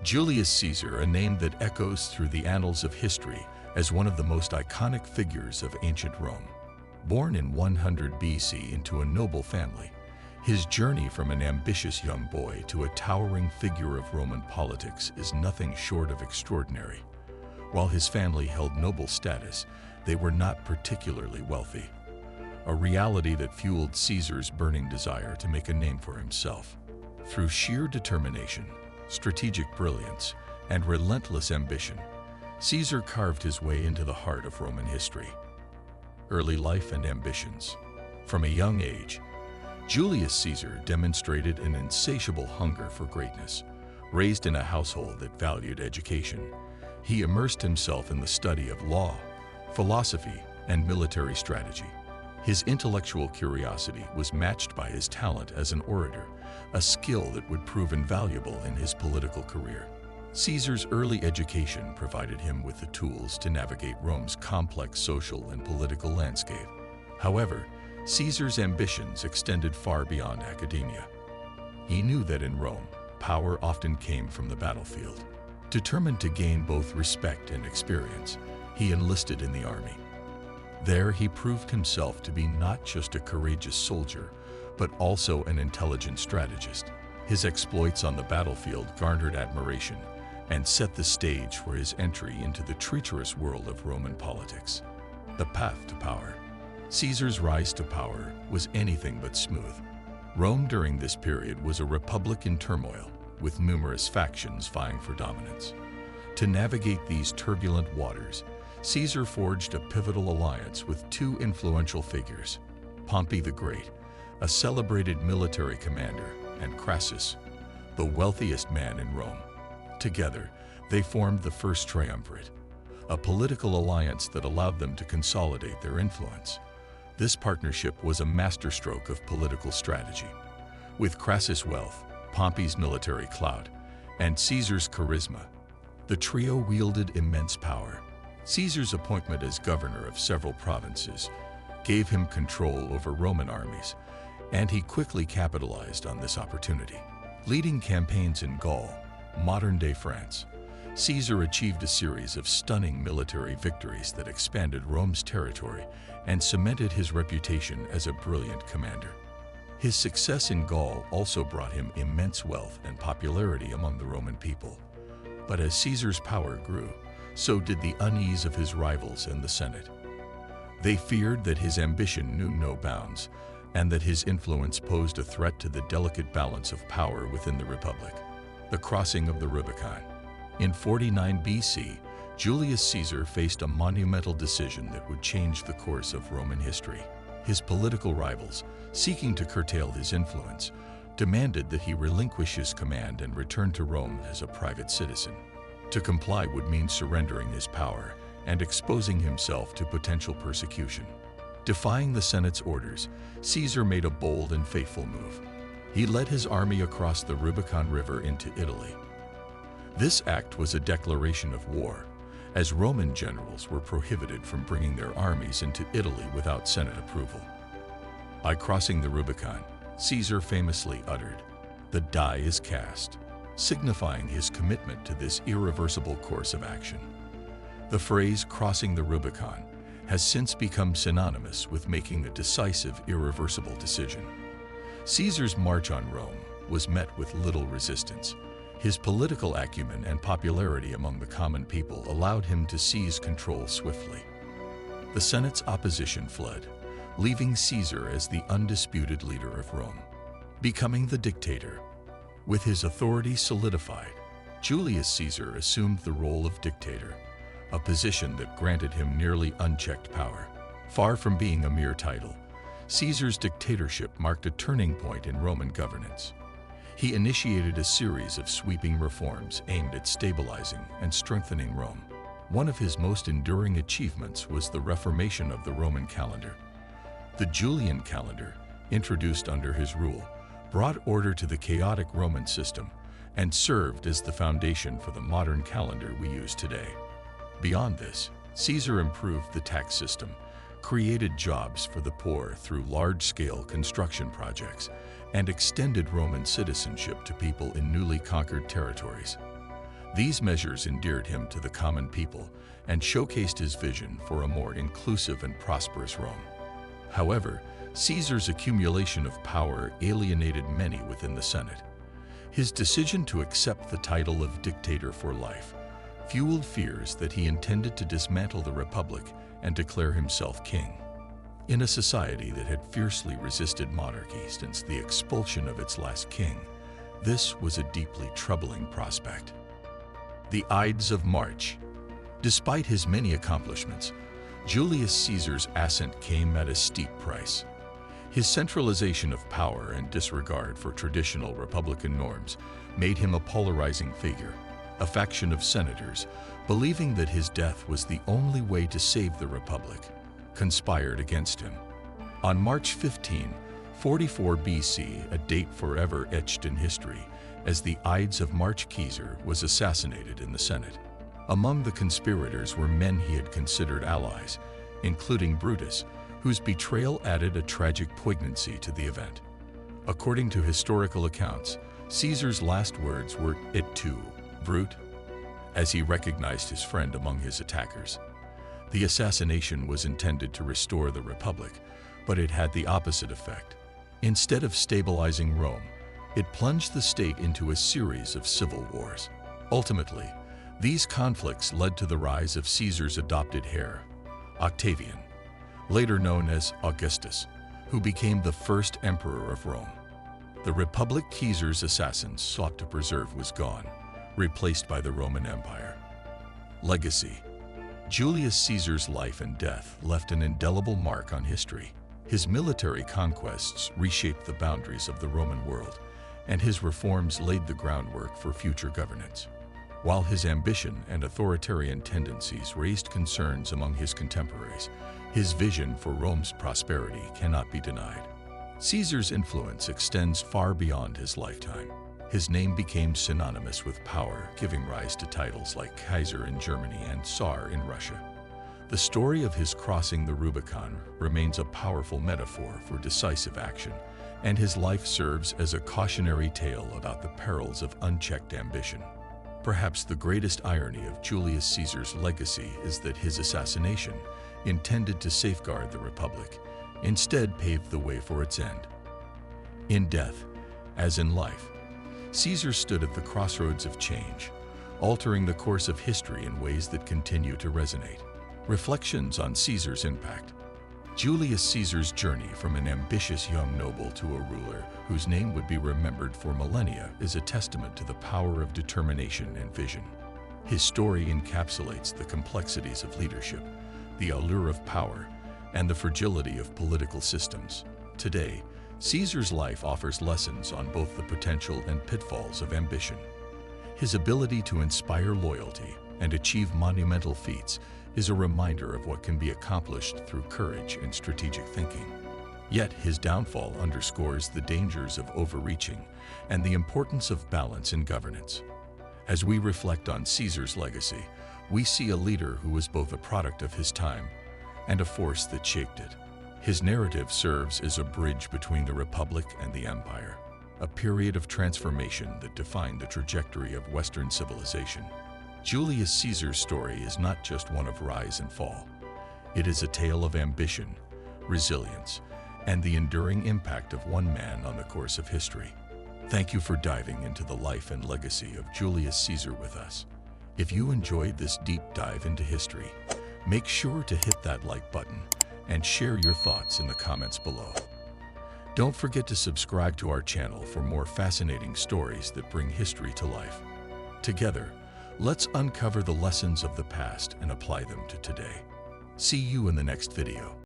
Julius Caesar, a name that echoes through the annals of history as one of the most iconic figures of ancient Rome. Born in 100 BC into a noble family, his journey from an ambitious young boy to a towering figure of Roman politics is nothing short of extraordinary. While his family held noble status, they were not particularly wealthy, a reality that fueled Caesar's burning desire to make a name for himself. Through sheer determination, strategic brilliance, and relentless ambition, Caesar carved his way into the heart of Roman history. Early life and ambitions. From a young age, Julius Caesar demonstrated an insatiable hunger for greatness. Raised in a household that valued education, he immersed himself in the study of law, philosophy, and military strategy. His intellectual curiosity was matched by his talent as an orator, a skill that would prove invaluable in his political career. Caesar's early education provided him with the tools to navigate Rome's complex social and political landscape. However, Caesar's ambitions extended far beyond academia. He knew that in Rome, power often came from the battlefield. Determined to gain both respect and experience, he enlisted in the army. There, he proved himself to be not just a courageous soldier, but also an intelligent strategist. His exploits on the battlefield garnered admiration and set the stage for his entry into the treacherous world of Roman politics. The path to power. Caesar's rise to power was anything but smooth. Rome during this period was a republic in turmoil, with numerous factions vying for dominance. To navigate these turbulent waters, Caesar forged a pivotal alliance with two influential figures, Pompey the Great, a celebrated military commander, and Crassus, the wealthiest man in Rome. Together, they formed the First Triumvirate, a political alliance that allowed them to consolidate their influence. This partnership was a masterstroke of political strategy. With Crassus' wealth, Pompey's military clout, and Caesar's charisma, the trio wielded immense power. Caesar's appointment as governor of several provinces gave him control over Roman armies, and he quickly capitalized on this opportunity. Leading campaigns in Gaul, modern-day France, Caesar achieved a series of stunning military victories that expanded Rome's territory and cemented his reputation as a brilliant commander. His success in Gaul also brought him immense wealth and popularity among the Roman people. But as Caesar's power grew, so did the unease of his rivals in the Senate. They feared that his ambition knew no bounds, and that his influence posed a threat to the delicate balance of power within the Republic. The crossing of the Rubicon. In 49 BC, Julius Caesar faced a monumental decision that would change the course of Roman history. His political rivals, seeking to curtail his influence, demanded that he relinquish his command and return to Rome as a private citizen. To comply would mean surrendering his power and exposing himself to potential persecution. Defying the Senate's orders, Caesar made a bold and fateful move. He led his army across the Rubicon River into Italy. This act was a declaration of war, as Roman generals were prohibited from bringing their armies into Italy without Senate approval. By crossing the Rubicon, Caesar famously uttered, "The die is cast," signifying his commitment to this irreversible course of action. The phrase "crossing the Rubicon" has since become synonymous with making a decisive, irreversible decision. Caesar's march on Rome was met with little resistance. His political acumen and popularity among the common people allowed him to seize control swiftly. The Senate's opposition fled, leaving Caesar as the undisputed leader of Rome, becoming the dictator. With his authority solidified, Julius Caesar assumed the role of dictator, a position that granted him nearly unchecked power. Far from being a mere title, Caesar's dictatorship marked a turning point in Roman governance. He initiated a series of sweeping reforms aimed at stabilizing and strengthening Rome. One of his most enduring achievements was the reformation of the Roman calendar. The Julian calendar, introduced under his rule, brought order to the chaotic Roman system and served as the foundation for the modern calendar we use today. Beyond this, Caesar improved the tax system, created jobs for the poor through large-scale construction projects, and extended Roman citizenship to people in newly conquered territories. These measures endeared him to the common people and showcased his vision for a more inclusive and prosperous Rome. However, Caesar's accumulation of power alienated many within the Senate. His decision to accept the title of dictator for life fueled fears that he intended to dismantle the republic and declare himself king. In a society that had fiercely resisted monarchy since the expulsion of its last king, this was a deeply troubling prospect. The Ides of March. Despite his many accomplishments, Julius Caesar's ascent came at a steep price. His centralization of power and disregard for traditional republican norms made him a polarizing figure. A faction of senators, believing that his death was the only way to save the republic, conspired against him. On March 15, 44 BC, a date forever etched in history, as the Ides of March, Caesar was assassinated in the Senate. Among the conspirators were men he had considered allies, including Brutus, whose betrayal added a tragic poignancy to the event. According to historical accounts, Caesar's last words were "Et tu, Brute?" as he recognized his friend among his attackers. The assassination was intended to restore the Republic, but it had the opposite effect. Instead of stabilizing Rome, it plunged the state into a series of civil wars. Ultimately, these conflicts led to the rise of Caesar's adopted heir, Octavian, later known as Augustus, who became the first emperor of Rome. The republic Caesar's assassins sought to preserve was gone, replaced by the Roman Empire. Legacy. Julius Caesar's life and death left an indelible mark on history. His military conquests reshaped the boundaries of the Roman world, and his reforms laid the groundwork for future governance. While his ambition and authoritarian tendencies raised concerns among his contemporaries, his vision for Rome's prosperity cannot be denied. Caesar's influence extends far beyond his lifetime. His name became synonymous with power, giving rise to titles like Kaiser in Germany and Tsar in Russia. The story of his crossing the Rubicon remains a powerful metaphor for decisive action, and his life serves as a cautionary tale about the perils of unchecked ambition. Perhaps the greatest irony of Julius Caesar's legacy is that his assassination, intended to safeguard the Republic, instead paved the way for its end. In death, as in life, Caesar stood at the crossroads of change, altering the course of history in ways that continue to resonate. Reflections on Caesar's impact. Julius Caesar's journey from an ambitious young noble to a ruler whose name would be remembered for millennia is a testament to the power of determination and vision. His story encapsulates the complexities of leadership, the allure of power, and the fragility of political systems. Today, Caesar's life offers lessons on both the potential and pitfalls of ambition. His ability to inspire loyalty and achieve monumental feats is a reminder of what can be accomplished through courage and strategic thinking. Yet his downfall underscores the dangers of overreaching and the importance of balance in governance. As we reflect on Caesar's legacy, we see a leader who was both a product of his time and a force that shaped it. His narrative serves as a bridge between the Republic and the Empire, a period of transformation that defined the trajectory of Western civilization. Julius Caesar's story is not just one of rise and fall. It is a tale of ambition, resilience, and the enduring impact of one man on the course of history. Thank you for diving into the life and legacy of Julius Caesar with us. If you enjoyed this deep dive into history, make sure to hit that like button and share your thoughts in the comments below. Don't forget to subscribe to our channel for more fascinating stories that bring history to life. Together, let's uncover the lessons of the past and apply them to today. See you in the next video.